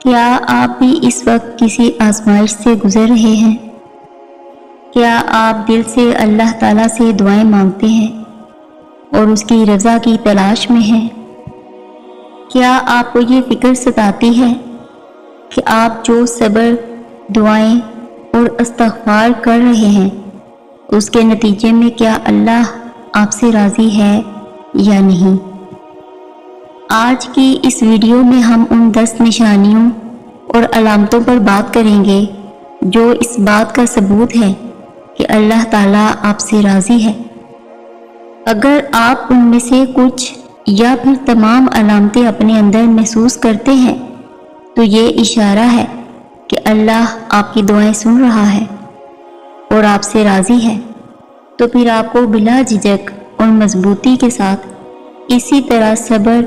کیا آپ بھی اس وقت کسی آزمائش سے گزر رہے ہیں؟ کیا آپ دل سے اللہ تعالیٰ سے دعائیں مانگتے ہیں اور اس کی رضا کی تلاش میں ہیں؟ کیا آپ کو یہ فکر ستاتی ہے کہ آپ جو صبر، دعائیں اور استغفار کر رہے ہیں اس کے نتیجے میں کیا اللہ آپ سے راضی ہے یا نہیں؟ آج کی اس ویڈیو میں ہم ان 10 نشانیوں اور علامتوں پر بات کریں گے جو اس بات کا ثبوت ہے کہ اللہ تعالیٰ آپ سے راضی ہے۔ اگر آپ ان میں سے کچھ یا پھر تمام علامتیں اپنے اندر محسوس کرتے ہیں تو یہ اشارہ ہے کہ اللہ آپ کی دعائیں سن رہا ہے اور آپ سے راضی ہے۔ تو پھر آپ کو بلا جھجک اور مضبوطی کے ساتھ اسی طرح صبر،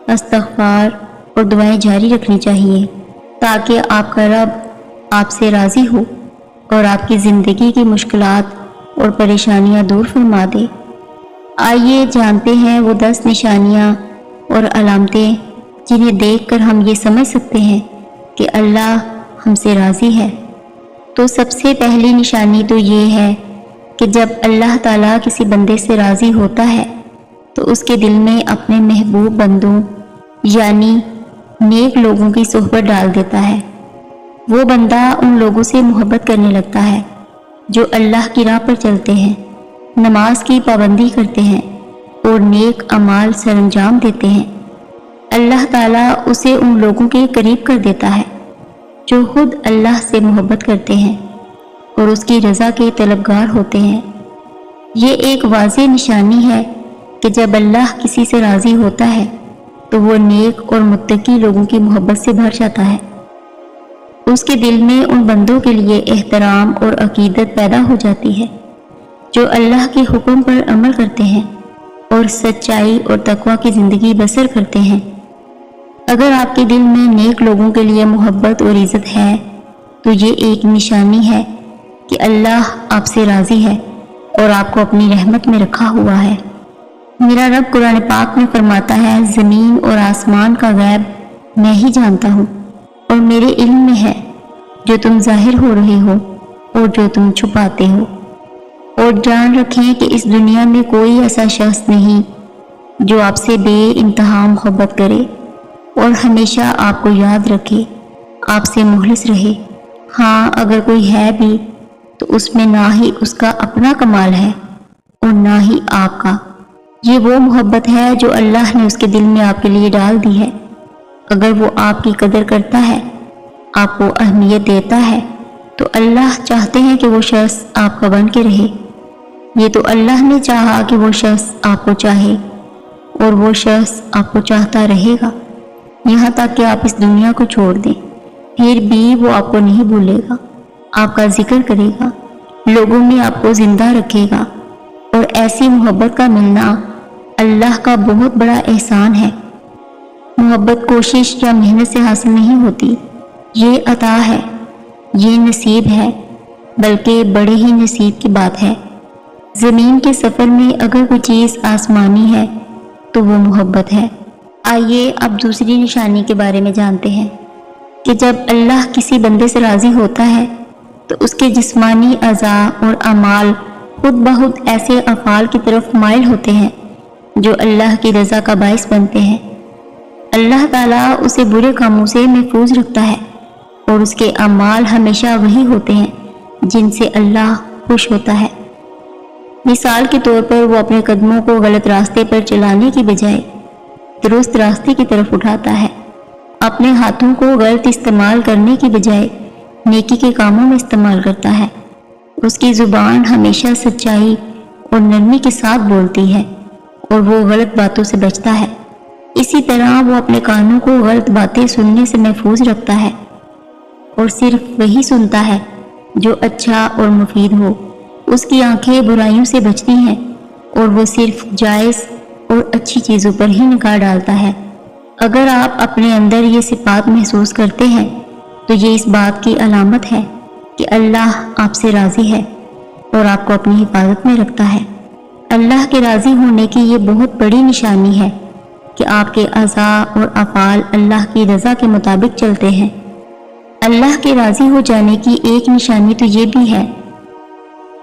استغفار اور دعائیں جاری رکھنی چاہیے تاکہ آپ کا رب آپ سے راضی ہو اور آپ کی زندگی کی مشکلات اور پریشانیاں دور فرما دے۔ آئیے جانتے ہیں وہ 10 نشانیاں اور علامتیں جنہیں دیکھ کر ہم یہ سمجھ سکتے ہیں کہ اللہ ہم سے راضی ہے۔ تو سب سے پہلی نشانی تو یہ ہے کہ جب اللہ تعالیٰ کسی بندے سے راضی ہوتا ہے تو اس کے دل میں اپنے محبوب بندوں یعنی نیک لوگوں کی صحبت ڈال دیتا ہے۔ وہ بندہ ان لوگوں سے محبت کرنے لگتا ہے جو اللہ کی راہ پر چلتے ہیں، نماز کی پابندی کرتے ہیں اور نیک اعمال سر انجام دیتے ہیں۔ اللہ تعالیٰ اسے ان لوگوں کے قریب کر دیتا ہے جو خود اللہ سے محبت کرتے ہیں اور اس کی رضا کے طلبگار ہوتے ہیں۔ یہ ایک واضح نشانی ہے کہ جب اللہ کسی سے راضی ہوتا ہے تو وہ نیک اور متقی لوگوں کی محبت سے بھر جاتا ہے۔ اس کے دل میں ان بندوں کے لیے احترام اور عقیدت پیدا ہو جاتی ہے جو اللہ کے حکم پر عمل کرتے ہیں اور سچائی اور تقوی کی زندگی بسر کرتے ہیں۔ اگر آپ کے دل میں نیک لوگوں کے لیے محبت اور عزت ہے تو یہ ایک نشانی ہے کہ اللہ آپ سے راضی ہے اور آپ کو اپنی رحمت میں رکھا ہوا ہے۔ میرا رب قرآن پاک میں فرماتا ہے، زمین اور آسمان کا غیب میں ہی جانتا ہوں اور میرے علم میں ہے جو تم ظاہر ہو رہے ہو اور جو تم چھپاتے ہو۔ اور جان رکھیں کہ اس دنیا میں کوئی ایسا شخص نہیں جو آپ سے بے انتہا محبت کرے اور ہمیشہ آپ کو یاد رکھے، آپ سے مخلص رہے۔ ہاں، اگر کوئی ہے بھی تو اس میں نہ ہی اس کا اپنا کمال ہے اور نہ ہی آپ کا۔ یہ وہ محبت ہے جو اللہ نے اس کے دل میں آپ کے لیے ڈال دی ہے۔ اگر وہ آپ کی قدر کرتا ہے، آپ کو اہمیت دیتا ہے تو اللہ چاہتے ہیں کہ وہ شخص آپ کا بن کے رہے۔ یہ تو اللہ نے چاہا کہ وہ شخص آپ کو چاہے اور وہ شخص آپ کو چاہتا رہے گا یہاں تک کہ آپ اس دنیا کو چھوڑ دیں، پھر بھی وہ آپ کو نہیں بھولے گا، آپ کا ذکر کرے گا، لوگوں میں آپ کو زندہ رکھے گا۔ اور ایسی محبت کا ملنا اللہ کا بہت بڑا احسان ہے۔ محبت کوشش یا محنت سے حاصل نہیں ہوتی، یہ عطا ہے، یہ نصیب ہے، بلکہ بڑے ہی نصیب کی بات ہے۔ زمین کے سفر میں اگر کوئی چیز آسمانی ہے تو وہ محبت ہے۔ آئیے اب دوسری نشانی کے بارے میں جانتے ہیں کہ جب اللہ کسی بندے سے راضی ہوتا ہے تو اس کے جسمانی اعضاء اور اعمال خود بخود ایسے افعال کی طرف مائل ہوتے ہیں جو اللہ کی رضا کا باعث بنتے ہیں۔ اللہ تعالیٰ اسے برے کاموں سے محفوظ رکھتا ہے اور اس کے اعمال ہمیشہ وہی ہوتے ہیں جن سے اللہ خوش ہوتا ہے۔ مثال کے طور پر وہ اپنے قدموں کو غلط راستے پر چلانے کی بجائے درست راستے کی طرف اٹھاتا ہے، اپنے ہاتھوں کو غلط استعمال کرنے کی بجائے نیکی کے کاموں میں استعمال کرتا ہے۔ اس کی زبان ہمیشہ سچائی اور نرمی کے ساتھ بولتی ہے اور وہ غلط باتوں سے بچتا ہے۔ اسی طرح وہ اپنے کانوں کو غلط باتیں سننے سے محفوظ رکھتا ہے اور صرف وہی سنتا ہے جو اچھا اور مفید ہو۔ اس کی آنکھیں برائیوں سے بچتی ہیں اور وہ صرف جائز اور اچھی چیزوں پر ہی نگاہ ڈالتا ہے۔ اگر آپ اپنے اندر یہ صفات محسوس کرتے ہیں تو یہ اس بات کی علامت ہے کہ اللہ آپ سے راضی ہے اور آپ کو اپنی حفاظت میں رکھتا ہے۔ اللہ کے راضی ہونے کی یہ بہت بڑی نشانی ہے کہ آپ کے اعضاء اور افعال اللہ کی رضا کے مطابق چلتے ہیں۔ اللہ کے راضی ہو جانے کی ایک نشانی تو یہ بھی ہے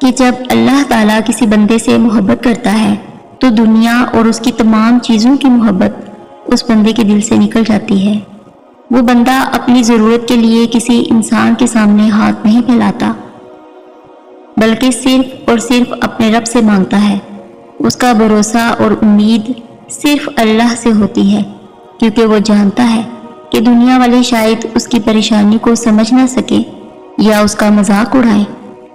کہ جب اللہ تعالیٰ کسی بندے سے محبت کرتا ہے تو دنیا اور اس کی تمام چیزوں کی محبت اس بندے کے دل سے نکل جاتی ہے۔ وہ بندہ اپنی ضرورت کے لیے کسی انسان کے سامنے ہاتھ نہیں پھیلاتا، بلکہ صرف اور صرف اپنے رب سے مانگتا ہے۔ اس کا بھروسہ اور امید صرف اللہ سے ہوتی ہے، کیونکہ وہ جانتا ہے کہ دنیا والے شاید اس کی پریشانی کو سمجھ نہ سکے یا اس کا مذاق اڑائیں،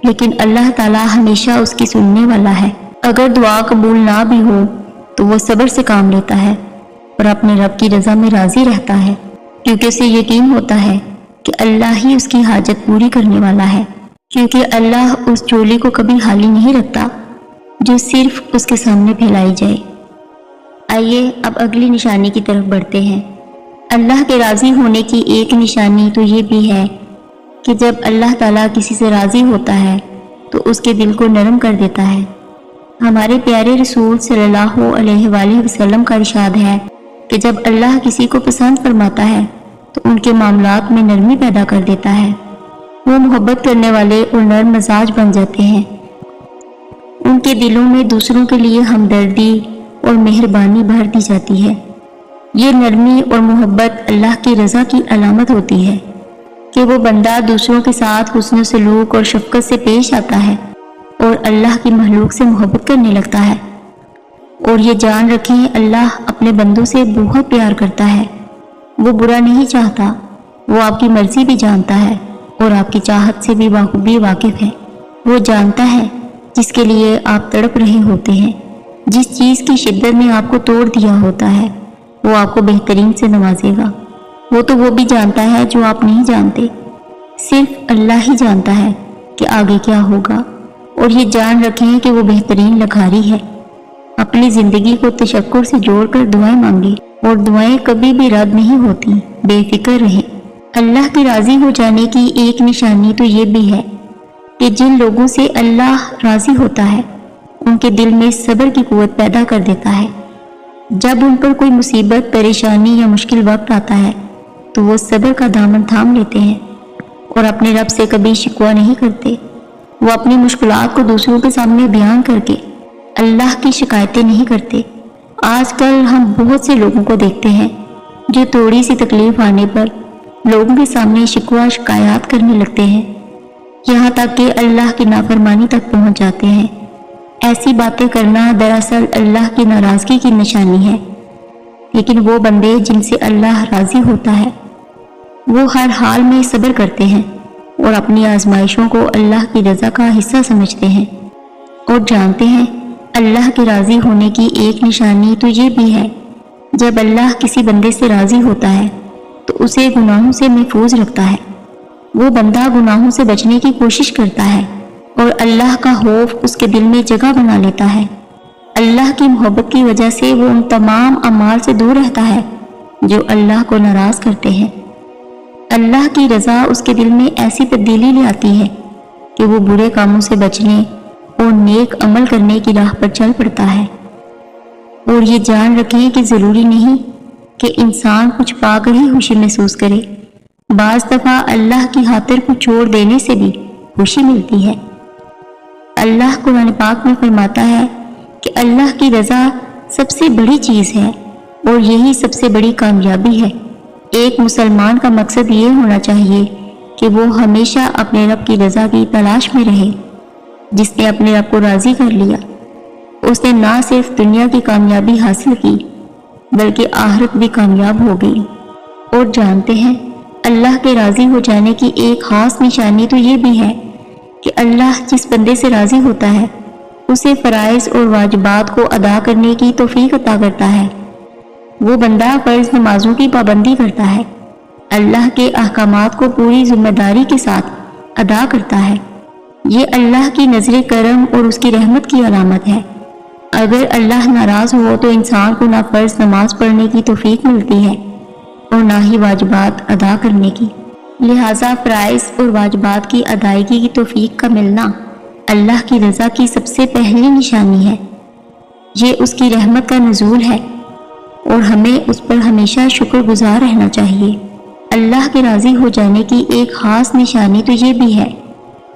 لیکن اللہ تعالیٰ ہمیشہ اس کی سننے والا ہے۔ اگر دعا قبول نہ بھی ہو تو وہ صبر سے کام لیتا ہے اور اپنے رب کی رضا میں راضی رہتا ہے، کیونکہ اسے یقین ہوتا ہے کہ اللہ ہی اس کی حاجت پوری کرنے والا ہے، کیونکہ اللہ اس چولی کو کبھی خالی نہیں رکھتا جو صرف اس کے سامنے پھیلائی جائے۔ آئیے اب اگلی نشانی کی طرف بڑھتے ہیں۔ اللہ کے راضی ہونے کی ایک نشانی تو یہ بھی ہے کہ جب اللہ تعالیٰ کسی سے راضی ہوتا ہے تو اس کے دل کو نرم کر دیتا ہے۔ ہمارے پیارے رسول صلی اللہ علیہ وآلہ وسلم کا ارشاد ہے کہ جب اللہ کسی کو پسند فرماتا ہے تو ان کے معاملات میں نرمی پیدا کر دیتا ہے۔ وہ محبت کرنے والے اور نرم مزاج بن جاتے ہیں۔ ان کے دلوں میں دوسروں کے لیے ہمدردی اور مہربانی بھر دی جاتی ہے۔ یہ نرمی اور محبت اللہ کی رضا کی علامت ہوتی ہے کہ وہ بندہ دوسروں کے ساتھ حسن و سلوک اور شفقت سے پیش آتا ہے اور اللہ کی مخلوق سے محبت کرنے لگتا ہے۔ اور یہ جان رکھیں، اللہ اپنے بندوں سے بہت پیار کرتا ہے۔ وہ برا نہیں چاہتا، وہ آپ کی مرضی بھی جانتا ہے اور آپ کی چاہت سے بھی بخوبی واقف ہے۔ وہ جانتا ہے جس کے لیے آپ تڑپ رہے ہوتے ہیں، جس چیز کی شدت نے آپ کو توڑ دیا ہوتا ہے، وہ آپ کو بہترین سے نوازے گا۔ وہ بھی جانتا ہے جو آپ نہیں جانتے، صرف اللہ ہی جانتا ہے کہ آگے کیا ہوگا۔ اور یہ جان رکھیں کہ وہ بہترین لکھاری ہے۔ اپنی زندگی کو تشکر سے جوڑ کر دعائیں مانگیں، اور دعائیں کبھی بھی رد نہیں ہوتی، بے فکر رہیں۔ اللہ کے راضی ہو جانے کی ایک نشانی تو یہ بھی ہے کہ جن لوگوں سے اللہ راضی ہوتا ہے ان کے دل میں صبر کی قوت پیدا کر دیتا ہے۔ جب ان پر کوئی مصیبت، پریشانی یا مشکل وقت آتا ہے تو وہ صبر کا دامن تھام لیتے ہیں اور اپنے رب سے کبھی شکوہ نہیں کرتے۔ وہ اپنی مشکلات کو دوسروں کے سامنے بیان کر کے اللہ کی شکایتیں نہیں کرتے۔ آج کل ہم بہت سے لوگوں کو دیکھتے ہیں جو تھوڑی سی تکلیف آنے پر لوگوں کے سامنے شکوہ شکایات کرنے لگتے ہیں، یہاں تک کہ اللہ کی نافرمانی تک پہنچ جاتے ہیں۔ ایسی باتیں کرنا دراصل اللہ کی ناراضگی کی نشانی ہے، لیکن وہ بندے جن سے اللہ راضی ہوتا ہے وہ ہر حال میں صبر کرتے ہیں اور اپنی آزمائشوں کو اللہ کی رضا کا حصہ سمجھتے ہیں، اور جانتے ہیں اللہ کے راضی ہونے کی ایک نشانی تو یہ بھی ہے جب اللہ کسی بندے سے راضی ہوتا ہے تو اسے گناہوں سے محفوظ رکھتا ہے۔ وہ بندہ گناہوں سے بچنے کی کوشش کرتا ہے اور اللہ کا خوف اس کے دل میں جگہ بنا لیتا ہے۔ اللہ کی محبت کی وجہ سے وہ ان تمام اعمال سے دور رہتا ہے جو اللہ کو ناراض کرتے ہیں۔ اللہ کی رضا اس کے دل میں ایسی تبدیلی لے آتی ہے کہ وہ برے کاموں سے بچنے اور نیک عمل کرنے کی راہ پر چل پڑتا ہے۔ اور یہ جان رکھیں کہ ضروری نہیں کہ انسان کچھ پا کر ہی خوشی محسوس کرے، بعض دفعہ اللہ کی خاطر کو چھوڑ دینے سے بھی خوشی ملتی ہے۔ اللہ قرآن پاک میں فرماتا ہے کہ اللہ کی رضا سب سے بڑی چیز ہے اور یہی سب سے بڑی کامیابی ہے۔ ایک مسلمان کا مقصد یہ ہونا چاہیے کہ وہ ہمیشہ اپنے رب کی رضا کی تلاش میں رہے۔ جس نے اپنے رب کو راضی کر لیا اس نے نہ صرف دنیا کی کامیابی حاصل کی بلکہ آخرت بھی کامیاب ہو گئی۔ اور جانتے ہیں اللہ کے راضی ہو جانے کی ایک خاص نشانی تو یہ بھی ہے کہ اللہ جس بندے سے راضی ہوتا ہے اسے فرائض اور واجبات کو ادا کرنے کی توفیق عطا کرتا ہے۔ وہ بندہ فرض نمازوں کی پابندی کرتا ہے، اللہ کے احکامات کو پوری ذمہ داری کے ساتھ ادا کرتا ہے۔ یہ اللہ کی نظر کرم اور اس کی رحمت کی علامت ہے۔ اگر اللہ ناراض ہو تو انسان کو نہ فرض نماز پڑھنے کی توفیق ملتی ہے اور نہ ہی واجبات ادا کرنے کی۔ لہٰذا فرائض اور واجبات کی ادائیگی کی توفیق کا ملنا اللہ کی رضا کی سب سے پہلی نشانی ہے۔ یہ اس کی رحمت کا نزول ہے اور ہمیں اس پر ہمیشہ شکر گزار رہنا چاہیے۔ اللہ کے راضی ہو جانے کی ایک خاص نشانی تو یہ بھی ہے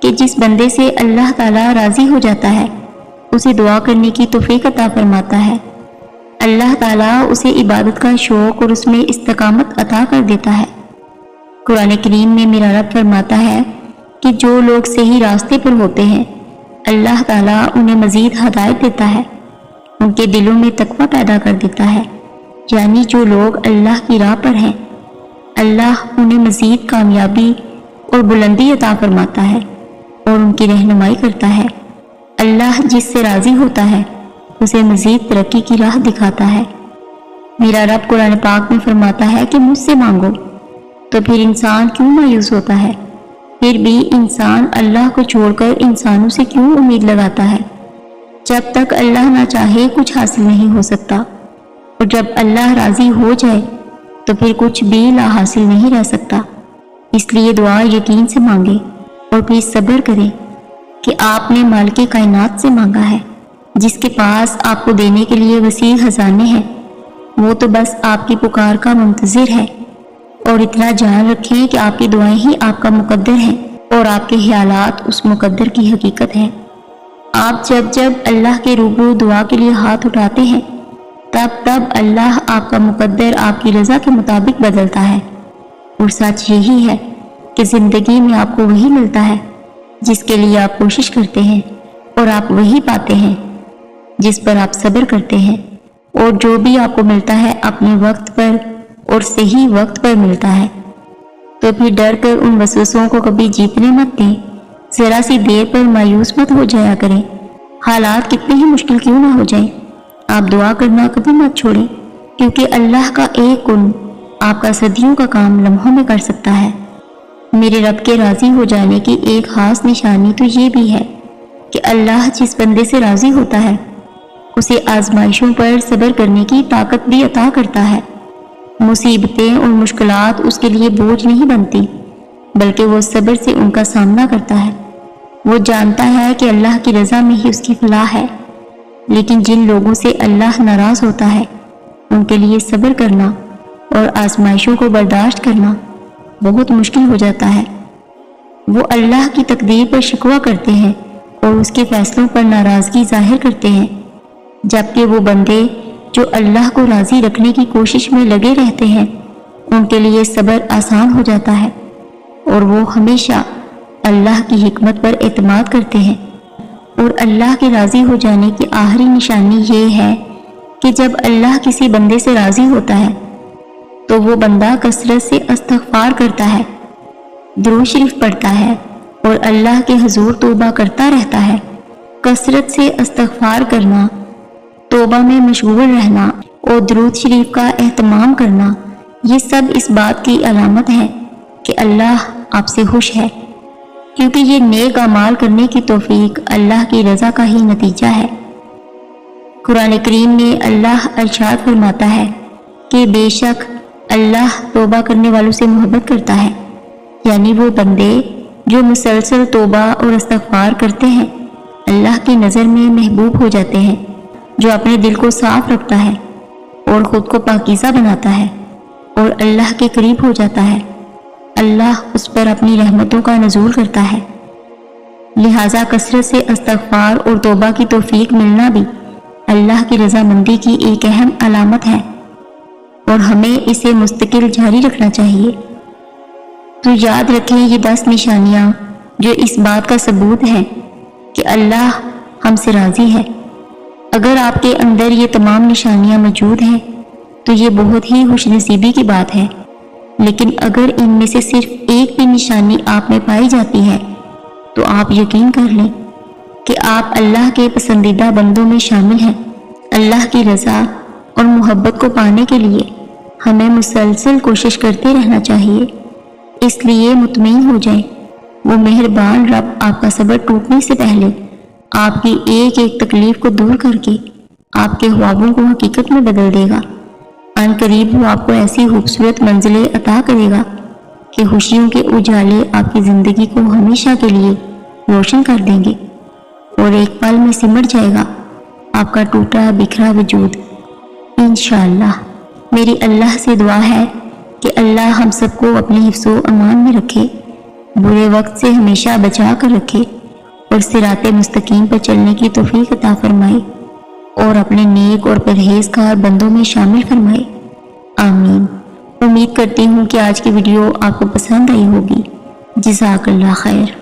کہ جس بندے سے اللہ تعالیٰ راضی ہو جاتا ہے اسے دعا کرنے کی توفیق عطا فرماتا ہے۔ اللہ تعالیٰ اسے عبادت کا شوق اور اس میں استقامت عطا کر دیتا ہے۔ قرآن کریم میں میرا رب فرماتا ہے کہ جو لوگ صحیح راستے پر ہوتے ہیں اللہ تعالیٰ انہیں مزید ہدایت دیتا ہے، ان کے دلوں میں تقویٰ پیدا کر دیتا ہے، یعنی جو لوگ اللہ کی راہ پر ہیں اللہ انہیں مزید کامیابی اور بلندی عطا فرماتا ہے اور ان کی رہنمائی کرتا ہے۔ اللہ جس سے راضی ہوتا ہے اسے مزید ترقی کی راہ دکھاتا ہے۔ میرا رب قرآن پاک میں فرماتا ہے کہ مجھ سے مانگو، تو پھر انسان کیوں مایوس ہوتا ہے؟ پھر بھی انسان اللہ کو چھوڑ کر انسانوں سے کیوں امید لگاتا ہے؟ جب تک اللہ نہ چاہے کچھ حاصل نہیں ہو سکتا، اور جب اللہ راضی ہو جائے تو پھر کچھ بھی لا حاصل نہیں رہ سکتا۔ اس لیے دعا یقین سے مانگے اور پھر صبر کرے کہ آپ نے مالک کائنات سے مانگا ہے، جس کے پاس آپ کو دینے کے لیے وسیع خزانے ہیں۔ وہ تو بس آپ کی پکار کا منتظر ہے، اور اتنا جان رکھیں کہ آپ کی دعائیں ہی آپ کا مقدر ہیں اور آپ کے خیالات اس مقدر کی حقیقت ہیں۔ آپ جب اللہ کے روبرو دعا کے لیے ہاتھ اٹھاتے ہیں تب اللہ آپ کا مقدر آپ کی رضا کے مطابق بدلتا ہے، اور سچ یہی ہے کہ زندگی میں آپ کو وہی ملتا ہے جس کے لیے آپ کوشش کرتے ہیں، اور آپ وہی پاتے ہیں جس پر آپ صبر کرتے ہیں، اور جو بھی آپ کو ملتا ہے اپنے وقت پر اور صحیح وقت پر ملتا ہے۔ تو پھر ڈر کر ان وسوسوں کو کبھی جیتنے مت دیں، ذرا سی دیر پر مایوس مت ہو جایا کریں، حالات کتنے ہی مشکل کیوں نہ ہو جائیں۔ آپ دعا کرنا کبھی مت چھوڑیں، کیونکہ اللہ کا ایک کن آپ کا صدیوں کا کام لمحوں میں کر سکتا ہے۔ میرے رب کے راضی ہو جانے کی ایک خاص نشانی تو یہ بھی ہے کہ اللہ جس بندے سے راضی ہوتا ہے اسے آزمائشوں پر صبر کرنے کی طاقت بھی عطا کرتا ہے۔ مصیبتیں اور مشکلات اس کے لیے بوجھ نہیں بنتی، بلکہ وہ صبر سے ان کا سامنا کرتا ہے۔ وہ جانتا ہے کہ اللہ کی رضا میں ہی اس کی فلاح ہے، لیکن جن لوگوں سے اللہ ناراض ہوتا ہے ان کے لیے صبر کرنا اور آزمائشوں کو برداشت کرنا بہت مشکل ہو جاتا ہے۔ وہ اللہ کی تقدیر پر شکوہ کرتے ہیں اور اس کے فیصلوں پر ناراضگی ظاہر کرتے ہیں، جبکہ وہ بندے جو اللہ کو راضی رکھنے کی کوشش میں لگے رہتے ہیں ان کے لیے صبر آسان ہو جاتا ہے، اور وہ ہمیشہ اللہ کی حکمت پر اعتماد کرتے ہیں۔ اور اللہ کے راضی ہو جانے کی آخری نشانی یہ ہے کہ جب اللہ کسی بندے سے راضی ہوتا ہے تو وہ بندہ کثرت سے استغفار کرتا ہے، درود شریف پڑھتا ہے اور اللہ کے حضور توبہ کرتا رہتا ہے۔ کثرت سے استغفار کرنا، توبہ میں مشغول رہنا اور درود شریف کا اہتمام کرنا، یہ سب اس بات کی علامت ہے کہ اللہ آپ سے خوش ہے، کیونکہ یہ نیک اعمال کرنے کی توفیق اللہ کی رضا کا ہی نتیجہ ہے۔ قرآن کریم میں اللہ ارشاد فرماتا ہے کہ بے شک اللہ توبہ کرنے والوں سے محبت کرتا ہے، یعنی وہ بندے جو مسلسل توبہ اور استغفار کرتے ہیں اللہ کی نظر میں محبوب ہو جاتے ہیں۔ جو اپنے دل کو صاف رکھتا ہے اور خود کو پاکیزہ بناتا ہے اور اللہ کے قریب ہو جاتا ہے، اللہ اس پر اپنی رحمتوں کا نزول کرتا ہے۔ لہٰذا کثرت سے استغفار اور توبہ کی توفیق ملنا بھی اللہ کی رضامندی کی ایک اہم علامت ہے، اور ہمیں اسے مستقل جاری رکھنا چاہیے۔ تو یاد رکھیں یہ 10 نشانیاں جو اس بات کا ثبوت ہے کہ اللہ ہم سے راضی ہے۔ اگر آپ کے اندر یہ تمام نشانیاں موجود ہیں تو یہ بہت ہی خوش نصیبی کی بات ہے، لیکن اگر ان میں سے صرف ایک بھی نشانی آپ میں پائی جاتی ہے تو آپ یقین کر لیں کہ آپ اللہ کے پسندیدہ بندوں میں شامل ہیں۔ اللہ کی رضا اور محبت کو پانے کے لیے ہمیں مسلسل کوشش کرتے رہنا چاہیے۔ اس لیے مطمئن ہو جائیں، وہ مہربان رب آپ کا صبر ٹوٹنے سے پہلے آپ کی ایک ایک تکلیف کو دور کر کے آپ کے خوابوں کو حقیقت میں بدل دے گا۔ ان قریب وہ آپ کو ایسی خوبصورت منزلیں عطا کرے گا کہ خوشیوں کے اجالے آپ کی زندگی کو ہمیشہ کے لیے روشن کر دیں گے، اور ایک پل میں سمٹ جائے گا آپ کا ٹوٹا بکھرا وجود انشاءاللہ۔ میری اللہ سے دعا ہے کہ اللہ ہم سب کو اپنے حفظ و امان میں رکھے، برے وقت سے ہمیشہ بچا کر رکھے اور صراط مستقیم پر چلنے کی توفیق عطا فرمائے اور اپنے نیک اور پرہیزگار بندوں میں شامل فرمائے، آمین۔ امید کرتی ہوں کہ آج کی ویڈیو آپ کو پسند آئی ہوگی۔ جزاک اللہ خیر۔